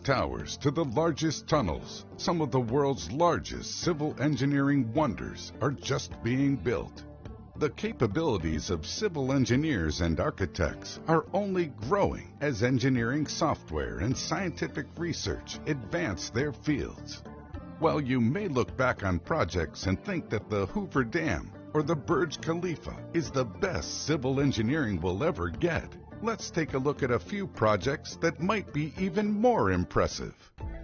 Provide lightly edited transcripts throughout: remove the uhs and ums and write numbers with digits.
smallest towers to the largest tunnels, some of the world's largest civil engineering wonders are just being built. The capabilities of civil engineers and architects are only growing as engineering software and scientific research advance their fields. While you may look back on projects and think that the Hoover Dam or the Burj Khalifa is the best civil engineering we'll ever get, let's take a look at a few projects that might be even more impressive.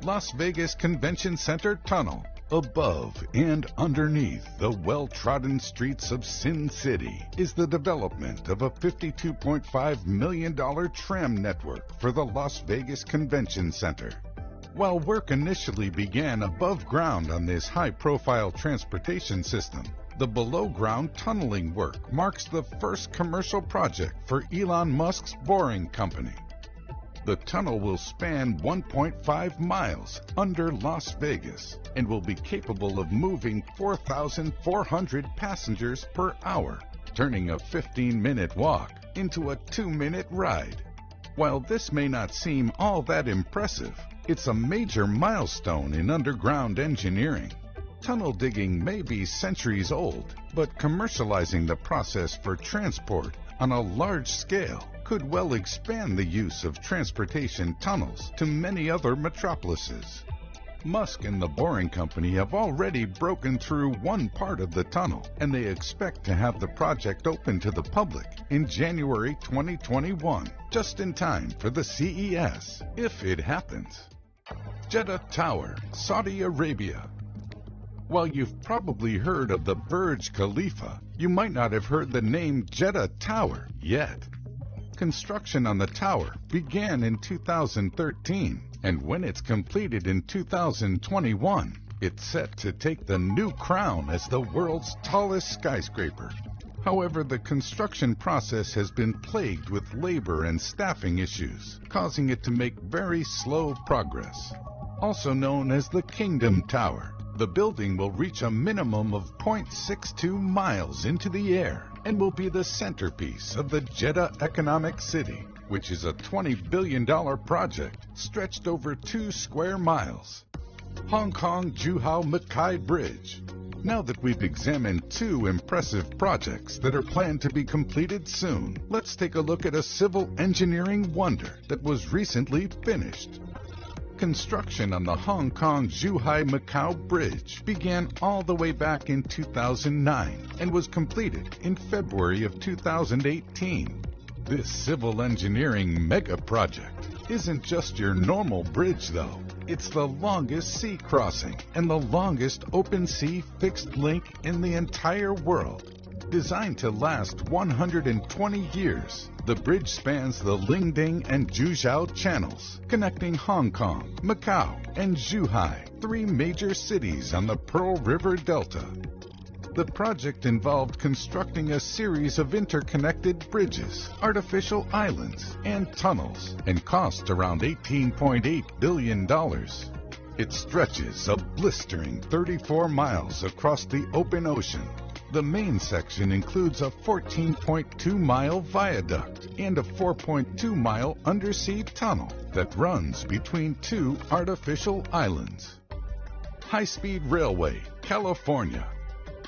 Las Vegas Convention Center Tunnel. Above and underneath the well-trodden streets of Sin City is the development of a $52.5 million tram network for the Las Vegas Convention Center. While work initially began above ground on this high-profile transportation system, the below-ground tunneling work marks the first commercial project for Elon Musk's Boring Company. The tunnel will span 1.5 miles under Las Vegas and will be capable of moving 4,400 passengers per hour, turning a 15-minute walk into a 2-minute ride. While this may not seem all that impressive, it's a major milestone in underground engineering. Tunnel digging may be centuries old, but commercializing the process for transport on a large scale could well expand the use of transportation tunnels to many other metropolises. Musk and the Boring Company have already broken through one part of the tunnel, and they expect to have the project open to the public in January 2021, just in time for the CES, if it happens. Jeddah Tower, Saudi Arabia. While you've probably heard of the Burj Khalifa, you might not have heard the name Jeddah Tower yet. Construction on the tower began in 2013, and when it's completed in 2021, it's set to take the new crown as the world's tallest skyscraper. However, the construction process has been plagued with labor and staffing issues, causing it to make very slow progress. Also known as the Kingdom Tower, the building will reach a minimum of 0.62 miles into the air and will be the centerpiece of the Jeddah Economic City, which is a $20 billion project stretched over 2 square miles. Hong Kong Zhuhai Macau Bridge. Now that we've examined 2 impressive projects that are planned to be completed soon, let's take a look at a civil engineering wonder that was recently finished. Construction on the Hong Kong Zhuhai Macau Bridge began all the way back in 2009 and was completed in February of 2018. This civil engineering mega project isn't just your normal bridge though. It's the longest sea crossing and the longest open sea fixed link in the entire world. Designed to last 120 years, the bridge spans the Lingding and Zhujiao channels, connecting Hong Kong, Macau, and Zhuhai, 3 major cities on the Pearl River Delta. The project involved constructing a series of interconnected bridges, artificial islands, and tunnels, and cost around $18.8 billion. It stretches a blistering 34 miles across the open ocean. The main section includes a 14.2-mile viaduct and a 4.2-mile undersea tunnel that runs between 2 artificial islands. High-speed railway, California.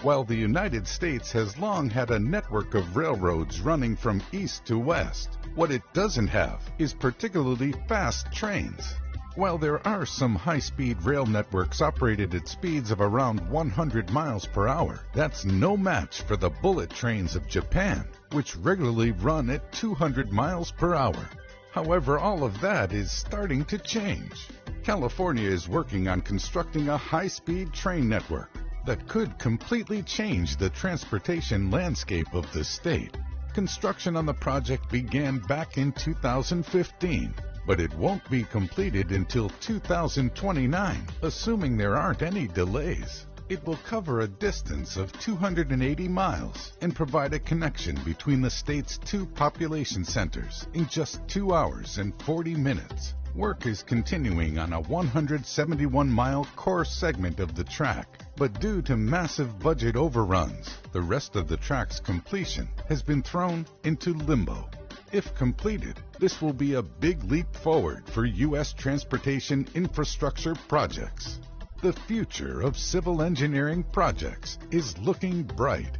While the United States has long had a network of railroads running from east to west, what it doesn't have is particularly fast trains. While there are some high-speed rail networks operated at speeds of around 100 miles per hour, that's no match for the bullet trains of Japan, which regularly run at 200 miles per hour. However, all of that is starting to change. California is working on constructing a high-speed train network that could completely change the transportation landscape of the state. Construction on the project began back in 2015. But it won't be completed until 2029, assuming there aren't any delays. It will cover a distance of 280 miles and provide a connection between the state's 2 population centers in just 2 hours and 40 minutes. Work is continuing on a 171-mile core segment of the track, but due to massive budget overruns, the rest of the track's completion has been thrown into limbo. If completed, this will be a big leap forward for U.S. transportation infrastructure projects. The future of civil engineering projects is looking bright.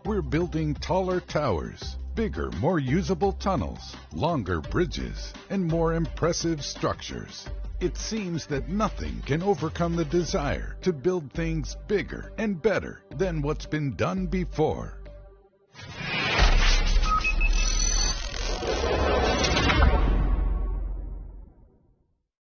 We're building taller towers, bigger, more usable tunnels, longer bridges, and more impressive structures. It seems that nothing can overcome the desire to build things bigger and better than what's been done before.